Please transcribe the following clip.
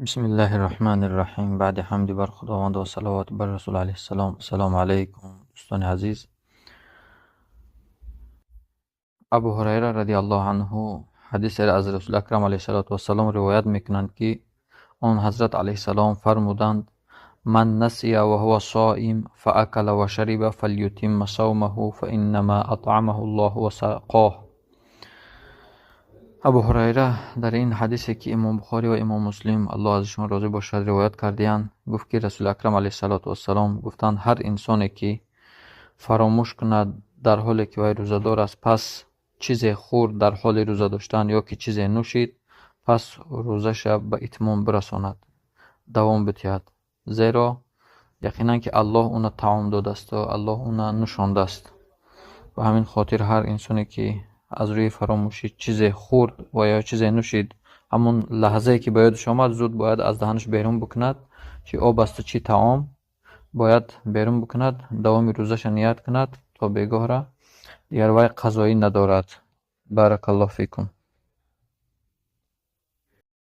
بسم الله الرحمن الرحیم. بعد حمد بر خداوند و صلوات بر رسول علیه السلام. السلام علیکم دوستان عزیز. ابو هریره رضی الله عنه حدیث را از رسول اکرم علیه السلام روایت میکنند که آن حضرت علیه السلام فرمودند: من نسی و هو صائم فاکل و شرب فلیتم صومه فانما اطعمه الله و سقاه. ابو هریره در این حدیثی که امام بخاری و امام مسلم الله ازشون راضی باشد روایت کردند، گفت که رسول اکرم علیه السلام گفتند هر انسانی که فراموش کند در حالی که وی روزه‌دار است، پس چیز خورد در حال روزه داشتن یا که چیز نوشید، پس روزش به اتمام برساند، دوام بدهد، زیرا یقینا که الله اون طعام داده است و الله اون نوشانده است. و همین خاطر هر انسانی که از روی فراموشی چیز خورد و یا چیز نوشید، همون لحظه که باید آمد زود باید از دهنش بیرون بکند، چی آب است چی طعام باید بیرون بکند، دوام روزش نیت کند تا بیگاه را دیگر وی قضایی ندارد. بارک الله فیکم.